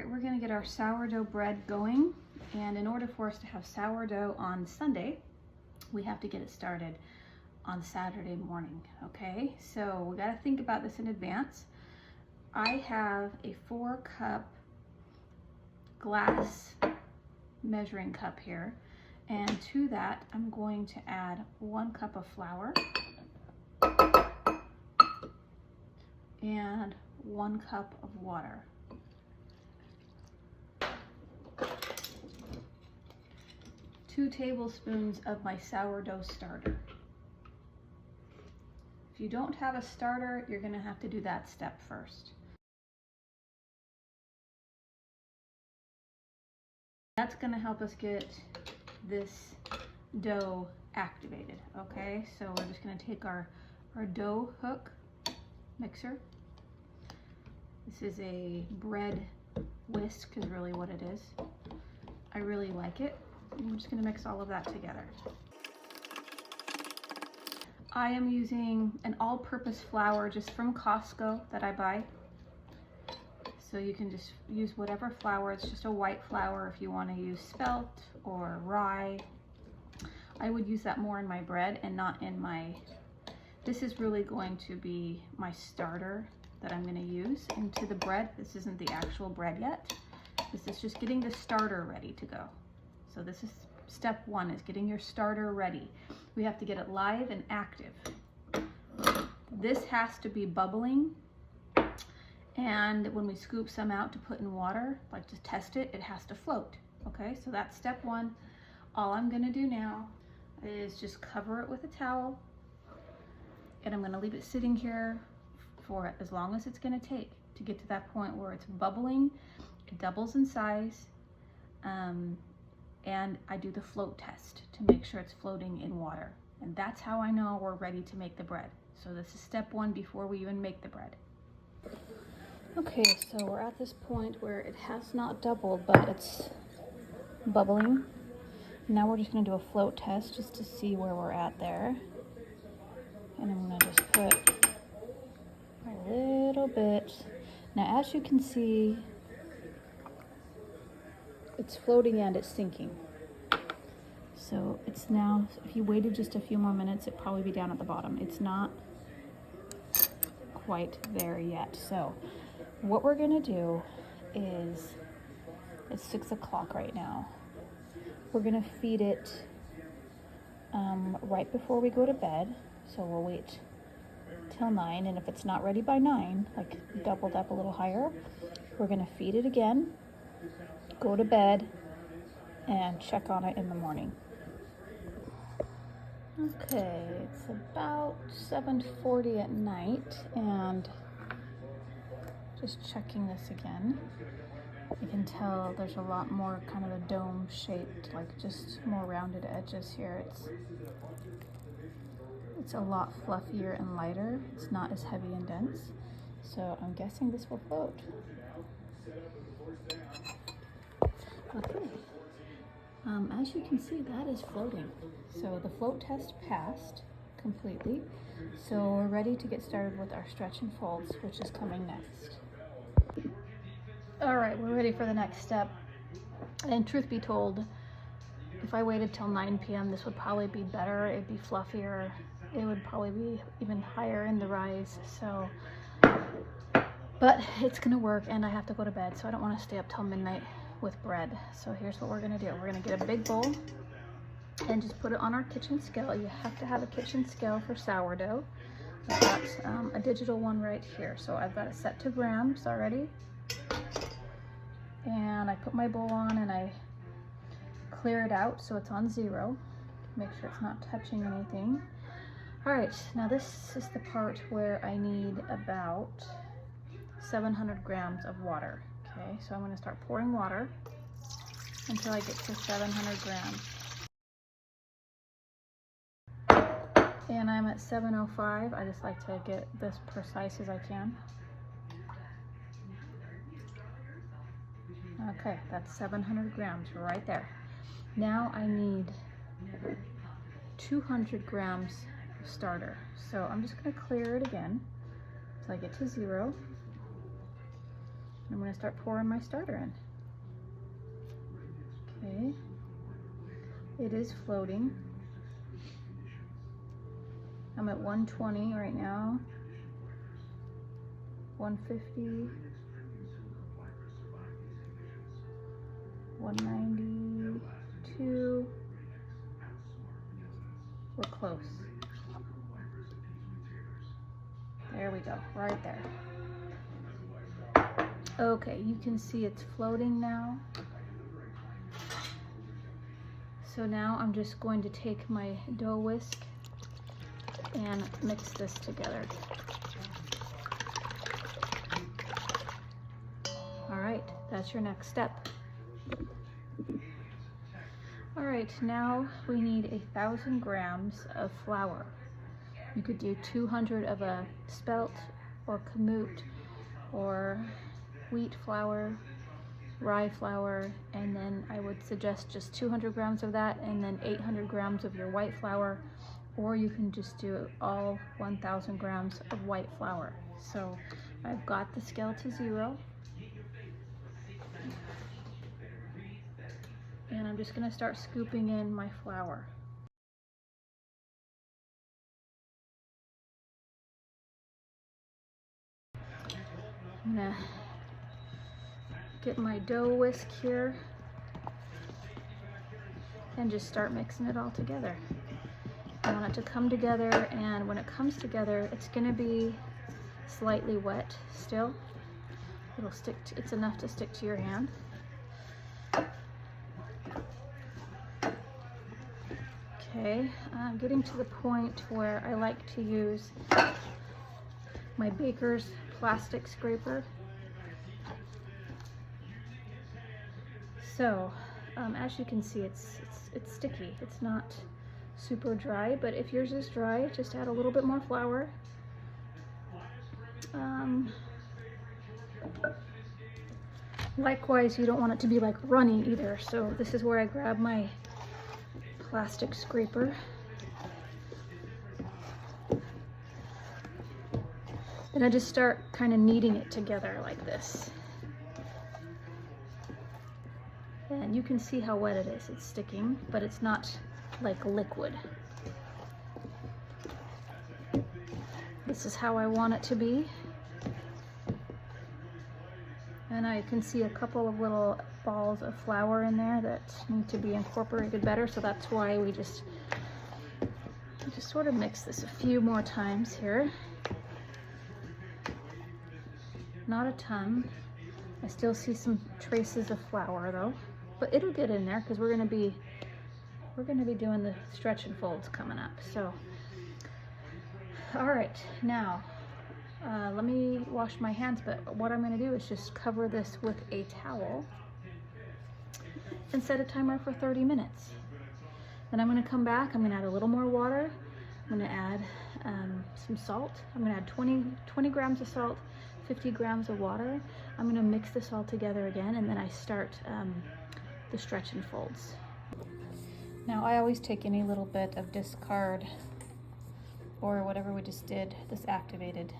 right, we're gonna get our sourdough bread going. And in order for us to have sourdough on Sunday, we have to get it started on Saturday morning, okay? So we gotta think about this in advance. I have a 4-cup glass measuring cup here. And to that, I'm going to add 1 cup of flour and 1 cup of water. 2 tablespoons of my sourdough starter. If you don't have a starter, you're gonna have to do that step first. That's gonna help us get this dough activated, okay? So we're just gonna take our dough hook mixer. This is a bread whisk is really what it is. I really like it. I'm just gonna mix all of that together. I am using an all-purpose flour just from Costco that I buy. So you can just use whatever flour. It's just a white flour if you want to use spelt or rye. I would use that more in my bread and not in my, this is really going to be my starter that I'm going to use into the bread. This isn't the actual bread yet. This is just getting the starter ready to go. So this is step 1, is getting your starter ready. We have to get it live and active. This has to be bubbling. And when we scoop some out to put in water, like to test it, it has to float. Okay, so that's step 1. All I'm gonna do now is just cover it with a towel, and I'm gonna leave it sitting here for as long as it's gonna take to get to that point where it's bubbling, it doubles in size, and I do the float test to make sure it's floating in water. And that's how I know we're ready to make the bread. So this is step 1 before we even make the bread. Okay, so we're at this point where it has not doubled, but it's bubbling. Now we're just gonna do a float test just to see where we're at there. And I'm gonna just put a little bit. Now, as you can see, it's floating and it's sinking. So it's now, if you waited just a few more minutes, it'd probably be down at the bottom. It's not quite there yet. So what we're gonna do is, it's 6 o'clock right now. We're gonna feed it right before we go to bed. So we'll wait till 9, and if it's not ready by 9, like doubled up a little higher, we're gonna feed it again, go to bed, and check on it in the morning. Okay, it's about 7:40 at night, and just checking this again. You can tell there's a lot more kind of a dome shaped, like just more rounded edges here. It's a lot fluffier and lighter. It's not as heavy and dense. So I'm guessing this will float. Okay. As you can see, that is floating. So the float test passed completely. So we're ready to get started with our stretch and folds, which is coming next. All right, we're ready for the next step. And truth be told, if I waited till 9 p.m., this would probably be better. It'd be fluffier. It would probably be even higher in the rise. So, but it's gonna work, and I have to go to bed, so I don't want to stay up till midnight with bread. So here's what we're gonna do. We're gonna get a big bowl and just put it on our kitchen scale. You have to have a kitchen scale for sourdough. I've got a digital one right here. So I've got it set to grams already. And I put my bowl on and I clear it out so it's on 0. Make sure it's not touching anything. All right, now this is the part where I need about 700 grams of water. Okay, so I'm gonna start pouring water until I get to 700 grams. And I'm at 705. I just like to get this precise as I can. Okay, that's 700 grams right there. Now I need 200 grams of starter. So I'm just gonna clear it again until I get to 0. I'm going to start pouring my starter in. Okay, it is floating. I'm at 120 right now, 150, 192. We're close. There we go, right there. Okay, you can see it's floating now. So now I'm just going to take my dough whisk and mix this together. All right, that's your next step. All right, now we need 1,000 grams of flour. You could do 200 of a spelt or kamut or wheat flour, rye flour, and then I would suggest just 200 grams of that and then 800 grams of your white flour, or you can just do all 1,000 grams of white flour. So I've got the scale to 0. And I'm just gonna start scooping in my flour. I'm gonna get my dough whisk here and just start mixing it all together. I want it to come together, and when it comes together, it's gonna be slightly wet still. It'll stick it's enough to stick to your hand. Okay, I'm getting to the point where I like to use my baker's plastic scraper. So, as you can see, it's sticky. It's not super dry, but if yours is dry, just add a little bit more flour. Likewise, you don't want it to be like runny either, so this is where I grab my plastic scraper. And I just start kind of kneading it together like this. And you can see how wet it is. It's sticking, but it's not like liquid. This is how I want it to be. And I can see a couple of little balls of flour in there that need to be incorporated better, so that's why we just sort of mix this a few more times here. Not a ton. I still see some traces of flour though, but it'll get in there because we're gonna be doing the stretch and folds coming up. So, all right, now let me wash my hands, but what I'm gonna do is just cover this with a towel and set a timer for 30 minutes. Then I'm gonna come back, I'm gonna add a little more water, I'm gonna add some salt. I'm gonna add 20 grams of salt, 50 grams of water. I'm gonna mix this all together again, and then I start the stretch and folds. Now I always take any little bit of discard or whatever we just did, this activated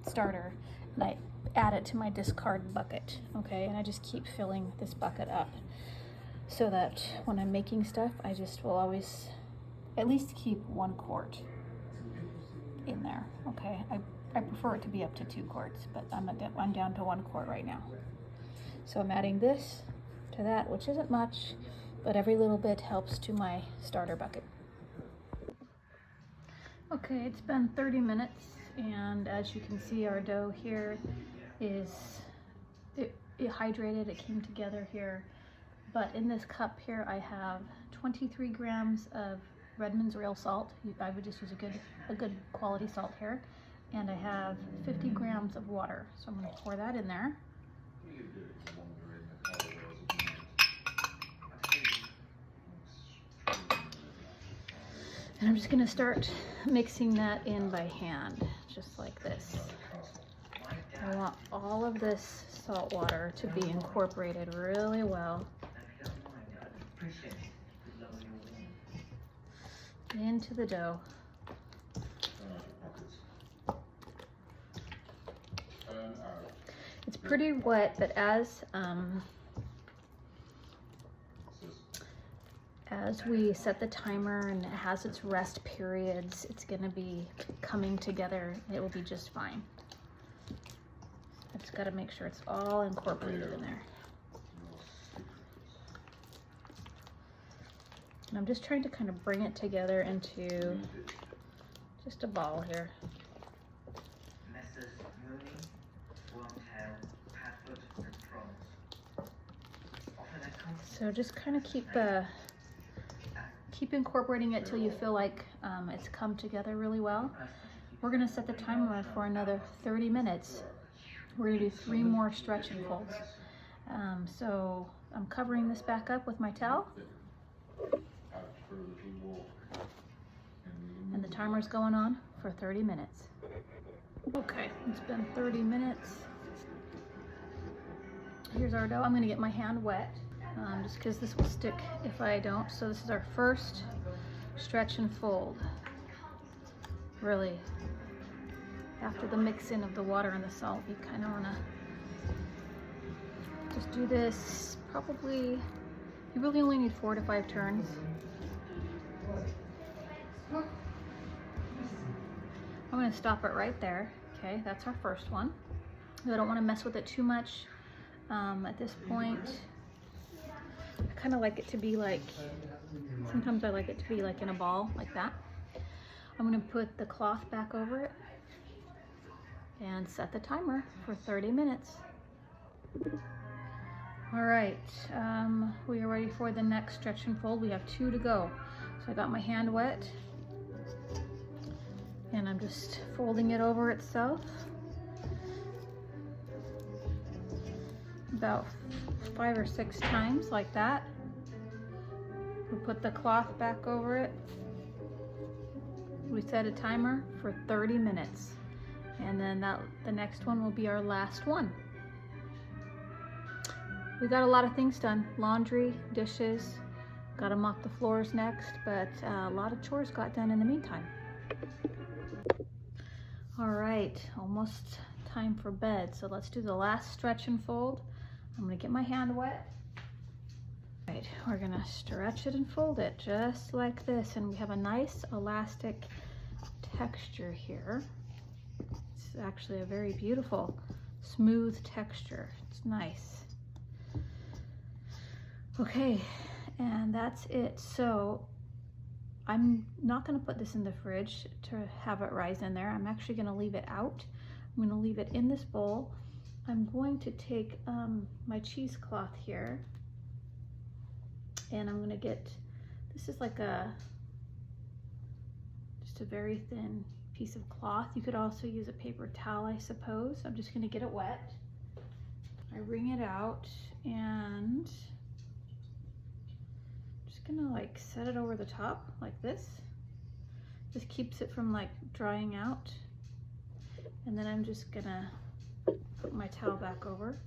starter, and I add it to my discard bucket, okay? And I just keep filling this bucket up so that when I'm making stuff, I just will always at least keep 1 quart in there, okay? I prefer it to be up to 2 quarts, but I'm down to 1 quart right now. So I'm adding this to that, which isn't much, but every little bit helps to my starter bucket. Okay, it's been 30 minutes, and as you can see, our dough here is it hydrated, it came together here. But in this cup here, I have 23 grams of Redmond's real salt. I would just use a good quality salt here. And I have 50 grams of water. So I'm gonna pour that in there. And I'm just gonna start mixing that in by hand, just like this. I want all of this salt water to be incorporated really well into the dough. It's pretty wet, but as we set the timer and it has its rest periods, it's gonna be coming together. It will be just fine. I just gotta make sure it's all incorporated in there. And I'm just trying to kind of bring it together into just a ball here. So just kind of keep incorporating it till you feel like it's come together really well. We're gonna set the timer for another 30 minutes. We're gonna do 3 more stretch and folds. So I'm covering this back up with my towel. And the timer's going on for 30 minutes. Okay, it's been 30 minutes. Here's our dough. I'm gonna get my hand wet, just because this will stick if I don't. So this is our first stretch and fold. Really, after the mix-in of the water and the salt, you kind of wanna just do this probably, you really only need 4 to 5 turns. I'm gonna stop it right there. Okay, that's our first one. I don't wanna mess with it too much. At this point, I kind of like it to be like, sometimes I like it to be like in a ball, like that. I'm gonna put the cloth back over it and set the timer for 30 minutes. All right, we are ready for the next stretch and fold. We have 2 to go. So I got my hand wet and I'm just folding it over itself. About 5 or 6 times like that. We put the cloth back over it. We set a timer for 30 minutes. And then the next one will be our last one. We got a lot of things done. Laundry, dishes, gotta mop the floors next, but a lot of chores got done in the meantime. All right, almost time for bed. So let's do the last stretch and fold. I'm gonna get my hand wet. All right, we're gonna stretch it and fold it just like this. And we have a nice elastic texture here. It's actually a very beautiful, smooth texture. It's nice. Okay, and that's it. So I'm not gonna put this in the fridge to have it rise in there. I'm actually gonna leave it out. I'm gonna leave it in this bowl. I'm going to take my cheesecloth here and I'm gonna get, this is like just a very thin piece of cloth. You could also use a paper towel, I suppose. I'm just gonna get it wet. I wring it out and just gonna like set it over the top like this. Just keeps it from like drying out. And then I'm just gonna put my towel back over.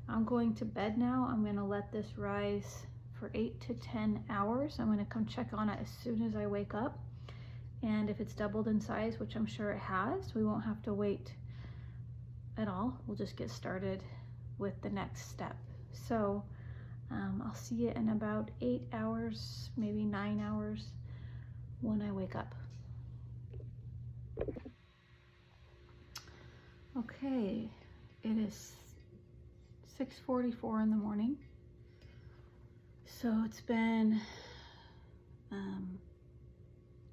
I'm going to bed now. I'm gonna let this rise for 8 to 10 hours. I'm gonna come check on it as soon as I wake up. And if it's doubled in size, which I'm sure it has, we won't have to wait at all. We'll just get started with the next step. So I'll see you in about 8 hours, maybe 9 hours when I wake up. Okay, it is 6:44 in the morning. So it's been,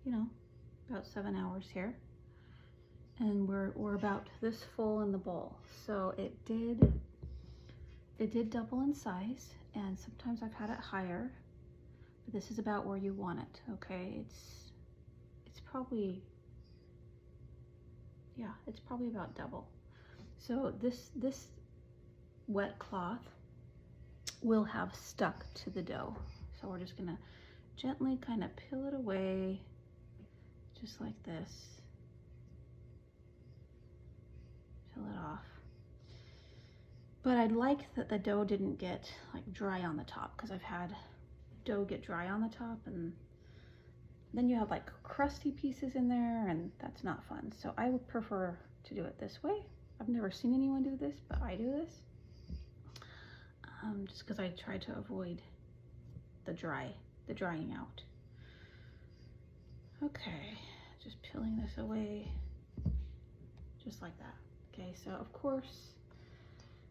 you know, about 7 hours here. And we're about this full in the bowl. So it did double in size, and sometimes I've had it higher, but this is about where you want it, okay? It's probably, yeah, it's probably about double. So this wet cloth will have stuck to the dough. So we're just gonna gently kind of peel it away, just like this. Peel it off. But I'd like that the dough didn't get like dry on the top, because I've had dough get dry on the top and then you have like crusty pieces in there and that's not fun. So I would prefer to do it this way. I've never seen anyone do this, but I do this. Just because I try to avoid the drying out. Okay, just peeling this away, just like that. Okay, so of course,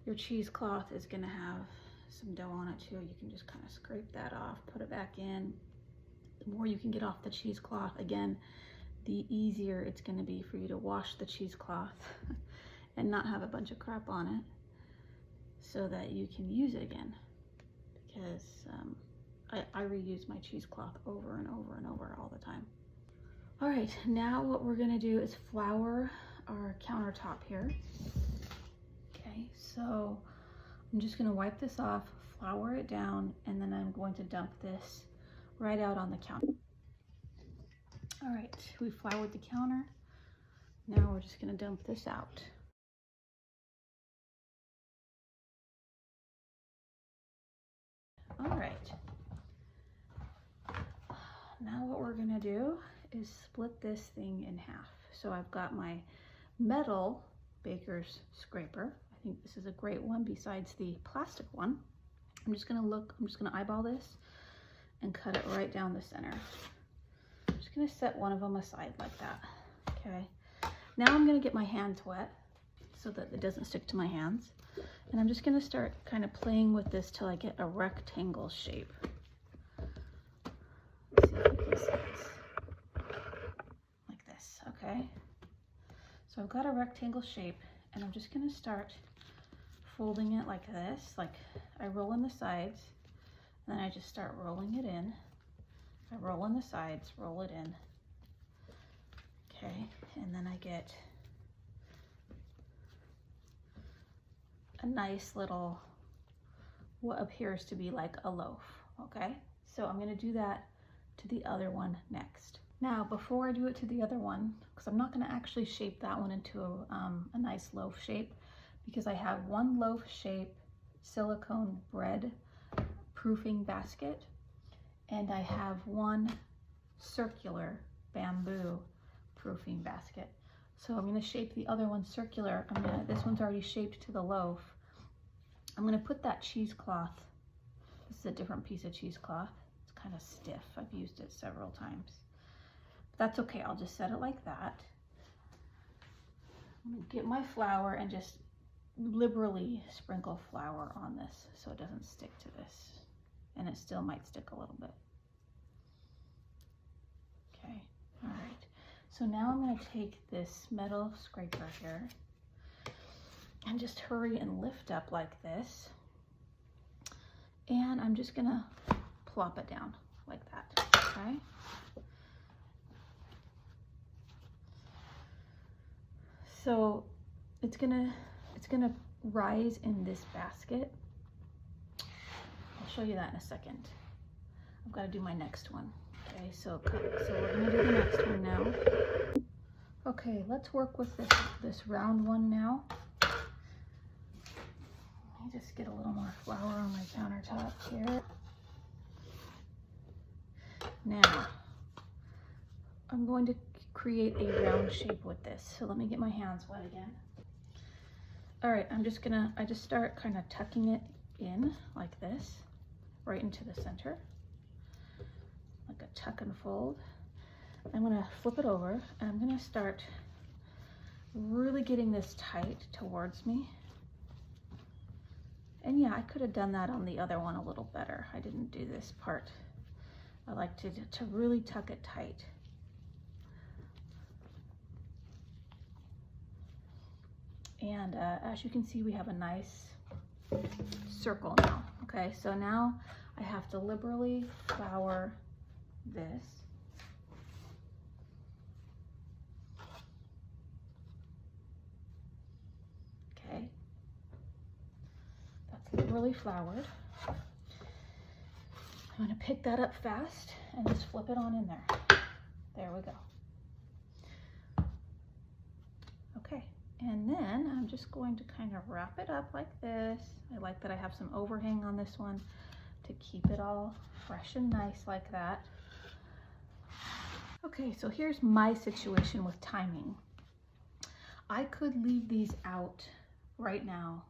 your cheesecloth is gonna have some dough on it too. You can just kind of scrape that off, put it back in. The more you can get off the cheesecloth, again, the easier it's gonna be for you to wash the cheesecloth and not have a bunch of crap on it, so that you can use it again. Because I reuse my cheesecloth over and over and over all the time. All right, now what we're gonna do is flour our countertop here. Okay, so I'm just gonna wipe this off, flour it down, and then I'm going to dump this right out on the counter. All right, we floured the counter. Now we're just gonna dump this out. All right, now what we're gonna do is split this thing in half. So I've got my metal baker's scraper. I think this is a great one besides the plastic one. I'm just gonna eyeball this and cut it right down the center. I'm just gonna set one of them aside like that, okay? Now I'm gonna get my hands wet so that it doesn't stick to my hands. And I'm just gonna start kind of playing with this till I get a rectangle shape. Let's see if you can see this. Like this, okay? So I've got a rectangle shape, and I'm just gonna start folding it like this. Like I roll in the sides, then I just start rolling it in. I roll in the sides, roll it in. Okay, and then I get a nice little, what appears to be like a loaf, okay? So I'm gonna do that to the other one next. Now, before I do it to the other one, because I'm not gonna actually shape that one into a nice loaf shape, because I have one loaf shape silicone bread proofing basket, and I have one circular bamboo proofing basket. So I'm gonna shape the other one circular. This one's already shaped to the loaf. I'm gonna put that cheesecloth. This is a different piece of cheesecloth. It's kind of stiff. I've used it several times. But that's okay, I'll just set it like that. I'm gonna get my flour and just liberally sprinkle flour on this so it doesn't stick to this. And it still might stick a little bit. Okay, all right. So now I'm gonna take this metal scraper here and just hurry and lift up like this. And I'm just gonna plop it down like that, okay? So it's gonna rise in this basket. I'll show you that in a second. I've gotta do my next one. Okay, so we're gonna do the next one now. Okay, let's work with this round one now. Let me just get a little more flour on my countertop here. Now, I'm going to create a round shape with this. So let me get my hands wet again. All right, I just start kind of tucking it in like this, right into the center. Like a tuck and fold. I'm gonna flip it over and I'm gonna start really getting this tight towards me. And yeah, I could have done that on the other one a little better. I didn't do this part. I like to really tuck it tight. And as you can see, we have a nice circle now. Okay, so now I have to liberally flour this. Okay, that's liberally floured. I'm gonna pick that up fast and just flip it on in there. There we go. Okay, and then I'm just going to kind of wrap it up like this. I like that I have some overhang on this one to keep it all fresh and nice like that. Okay, so here's my situation with timing. I could leave these out right now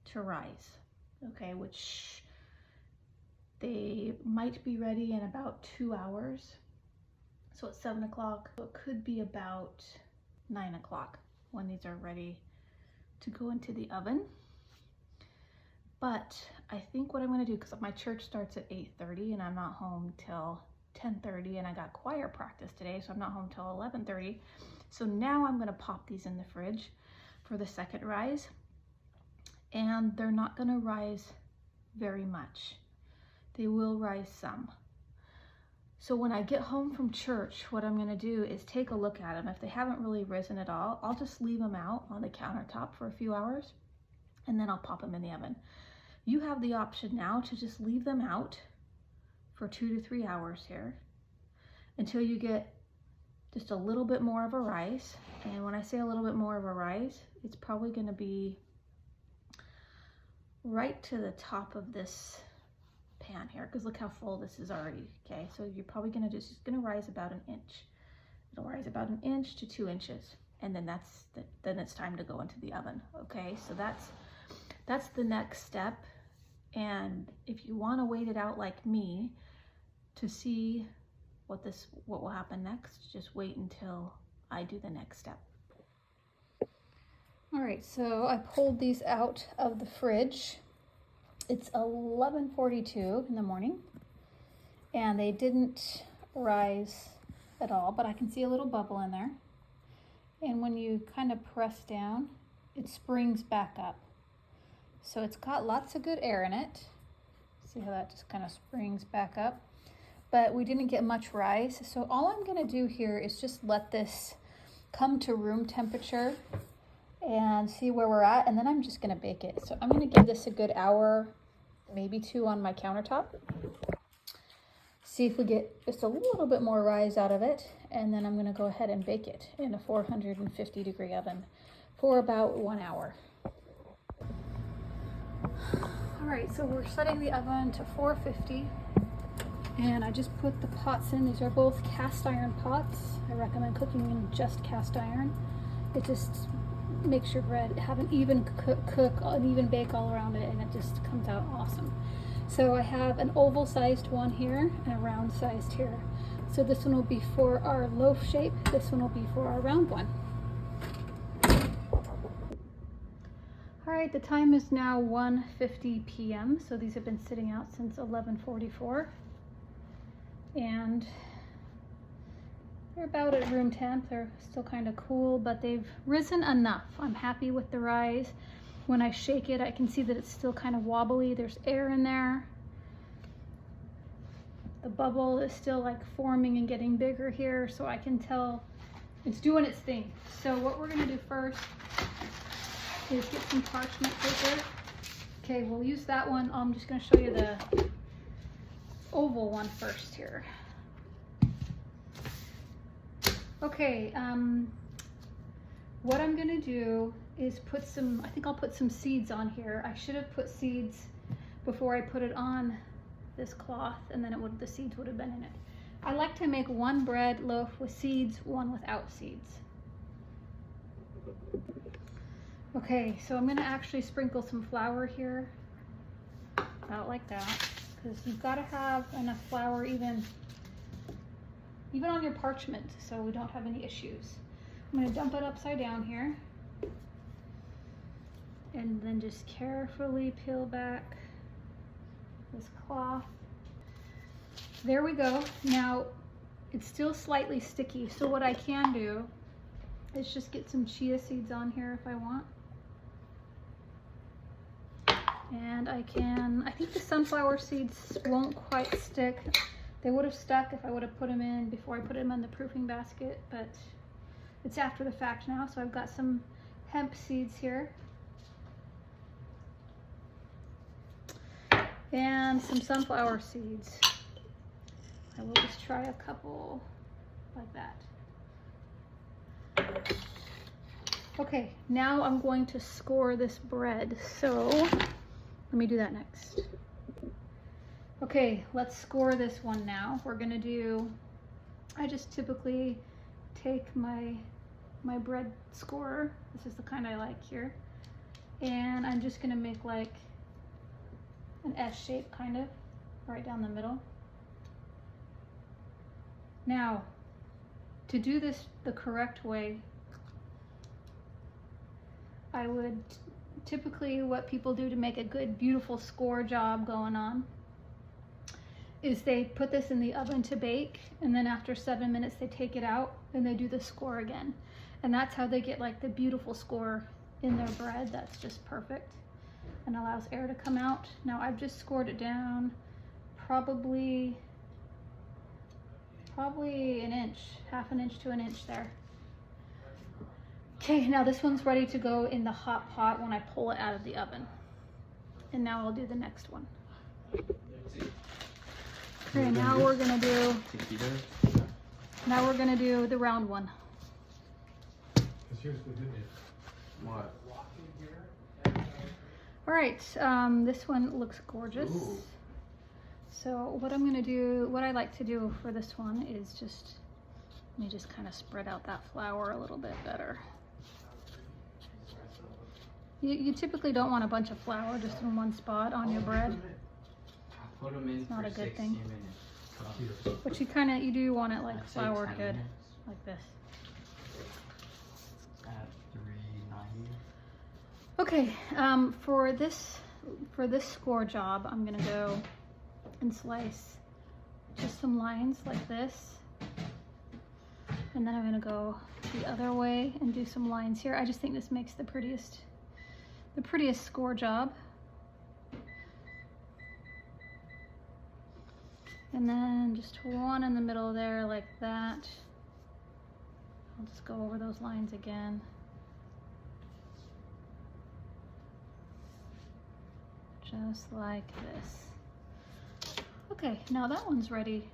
to rise, okay, which they might be ready in about 2 hours. So it's 7 o'clock, so it could be about 9 o'clock when these are ready to go into the oven. But I think what I'm gonna do, because my church starts at 8:30 and I'm not home till 10:30, and I got choir practice today, so I'm not home till 11:30. So now I'm gonna pop these in the fridge for the second rise, and they're not gonna rise very much. They will rise some. So when I get home from church, what I'm gonna do is take a look at them. If they haven't really risen at all, I'll just leave them out on the countertop for a few hours, and then I'll pop them in the oven. You have the option now to just leave them out for 2 to 3 hours here until you get just a little bit more of a rise. And when I say a little bit more of a rise, it's probably gonna be right to the top of this pan here, because look how full this is already. Okay, so you're probably gonna just gonna rise about an inch. It'll rise about an inch to 2 inches, and then then it's time to go into the oven. Okay, so that's the next step. And if you want to wait it out like me to see what will happen next, just wait until I do the next step. All right, so I pulled these out of the fridge. It's 11:42 in the morning, and they didn't rise at all, but I can see a little bubble in there. And when you kind of press down, it springs back up. So it's got lots of good air in it. See how that just kind of springs back up? But we didn't get much rise. So all I'm gonna do here is just let this come to room temperature and see where we're at, and then I'm just gonna bake it. So I'm gonna give this a good hour, maybe 2 on my countertop. See if we get just a little bit more rise out of it, and then I'm gonna go ahead and bake it in a 450-degree oven for about 1 hour. All right, so we're setting the oven to 450, and I just put the pots in. These are both cast iron pots. I recommend cooking in just cast iron. It just makes your bread have an even an even bake all around it, and it just comes out awesome. So I have an oval-sized one here and a round-sized here. So this one will be for our loaf shape. This one will be for our round one. All right, the time is now 1:50 p.m. So these have been sitting out since 11:44, and they're about at room temp. They're still kind of cool, but they've risen enough. I'm happy with the rise. When I shake it, I can see that it's still kind of wobbly. There's air in there. The bubble is still like forming and getting bigger here, so I can tell it's doing its thing. So what we're gonna do first is get some parchment paper. Okay, we'll use that one. I'm just gonna show you the oval one first here. Okay, what I'm gonna do is put some, I think I'll put some seeds on here. I should have put seeds before I put it on this cloth, and then the seeds would have been in it. I like to make one bread loaf with seeds, one without seeds. Okay, so I'm gonna actually sprinkle some flour here, about like that, because you've got to have enough flour even on your parchment, so we don't have any issues. I'm gonna dump it upside down here, and then just carefully peel back this cloth. There we go. Now it's still slightly sticky, so what I can do is just get some chia seeds on here if I want. And I think the sunflower seeds won't quite stick. They would have stuck if I would have put them in before I put them in the proofing basket, but it's after the fact now. So I've got some hemp seeds here. And some sunflower seeds. I will just try a couple like that. Okay, now I'm going to score this bread. So let me do that next. Okay, let's score this one now. We're gonna do, I just typically take my my bread scorer. This is the kind I like here. And I'm just gonna make like an S shape kind of, right down the middle. Now, to do this the correct way, I would typically, what people do to make a good, beautiful score job going on is they put this in the oven to bake, and then after 7 minutes they take it out and they do the score again. And that's how they get like the beautiful score in their bread. That's just perfect and allows air to come out. Now I've just scored it down probably an inch, half an inch to an inch there. Okay, now this one's ready to go in the hot pot when I pull it out of the oven. And now I'll do the next one. Okay, now we're gonna do the round one. Here's the good news. What? All right, this one looks gorgeous. Ooh. So what I'm gonna do, what I like to do for this one is just, let me just kind of spread out that flour a little bit better. You typically don't want a bunch of flour just in one spot on your bread. It's not a good thing. But you do want it like floured good, like this. Okay, for this score job, I'm gonna go and slice just some lines like this, and then I'm gonna go the other way and do some lines here. I just think this makes the prettiest score job. And then just one in the middle there like that. I'll just go over those lines again. Just like this. Okay, now that one's ready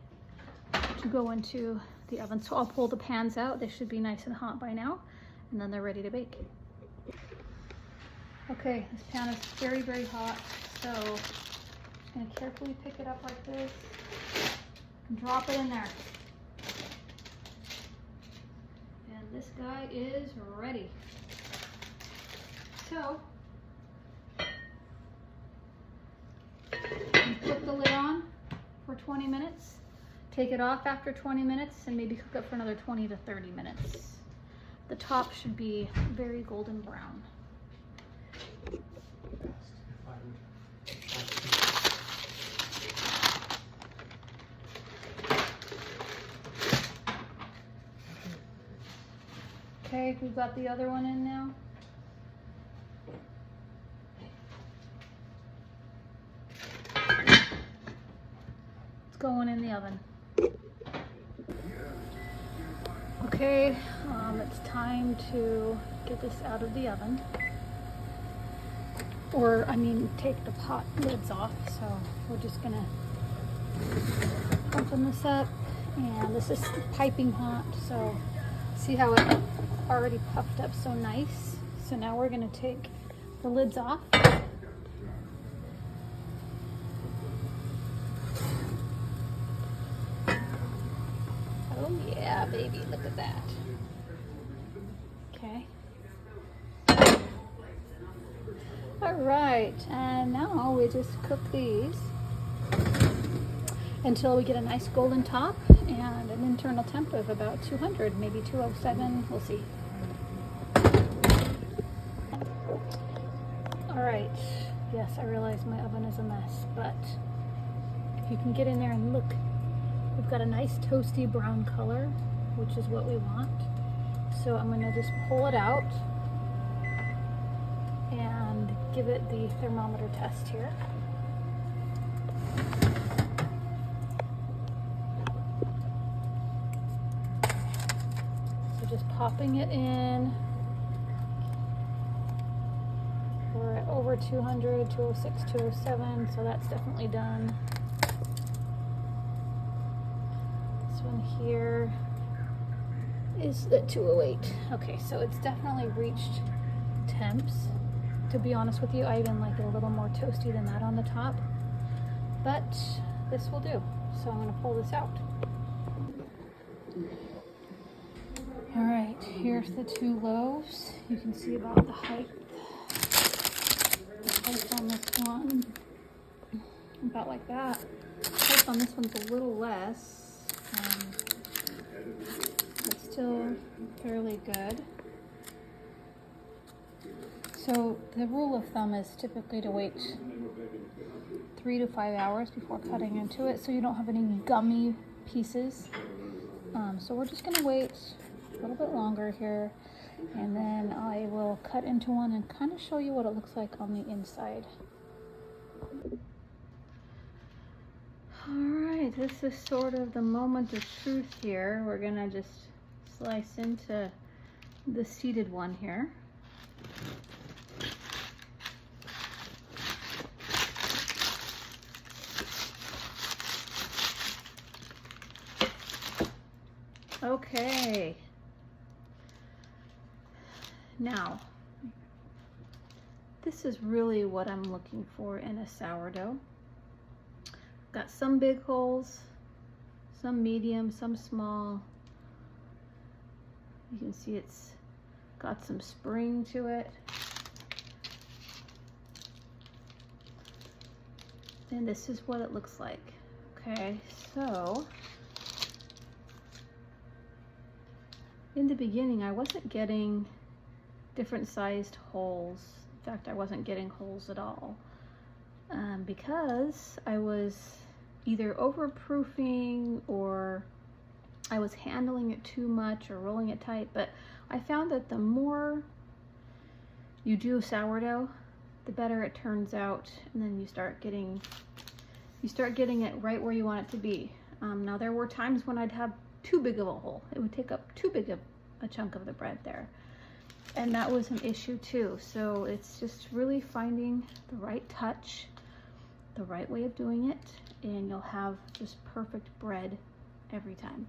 to go into the oven. So I'll pull the pans out. They should be nice and hot by now, and then they're ready to bake. Okay, this pan is very, very hot, so I'm just gonna carefully pick it up like this and drop it in there. And this guy is ready. So, put the lid on for 20 minutes, take it off after 20 minutes, and maybe cook it for another 20 to 30 minutes. The top should be very golden brown. Okay, we've got the other one in now. It's going in the oven. Okay, it's time to get this out of the oven. Or, I mean, take the pot lids off. So we're just gonna open this up, and this is piping hot. So see how it already puffed up so nice. So now we're gonna take the lids off. Oh yeah, baby, look at that. Okay. All right, and now we just cook these until we get a nice golden top and an internal temp of about 200, maybe 207, we'll see. All right, yes, I realize my oven is a mess, but if you can get in there and look, we've got a nice toasty brown color, which is what we want. So I'm gonna just pull it out and give it the thermometer test here. So just popping it in. We're at over 200, 206, 207, so that's definitely done. This one here is the 208. Okay, so it's definitely reached temps. To be honest with you, I even like it a little more toasty than that on the top, but this will do. So I'm going to pull this out. All right, here's the 2 loaves. You can see about the height on this one, about like that. The height on this one's a little less, but still fairly good. So the rule of thumb is typically to wait 3 to 5 hours before cutting into it, so you don't have any gummy pieces. So we're just gonna wait a little bit longer here, and then I will cut into one and kind of show you what it looks like on the inside. All right, this is sort of the moment of truth here. We're gonna just slice into the seeded one here. Okay. Now, this is really what I'm looking for in a sourdough. Got some big holes, some medium, some small. You can see it's got some spring to it. And this is what it looks like. Okay, so in the beginning, I wasn't getting different sized holes. In fact, I wasn't getting holes at all because I was either overproofing or I was handling it too much or rolling it tight. But I found that the more you do sourdough, the better it turns out, and then you start getting it right where you want it to be. Now there were times when I'd have too big of a hole. It would take up too big of a chunk of the bread there. And that was an issue too. So it's just really finding the right touch, the right way of doing it, and you'll have just perfect bread every time.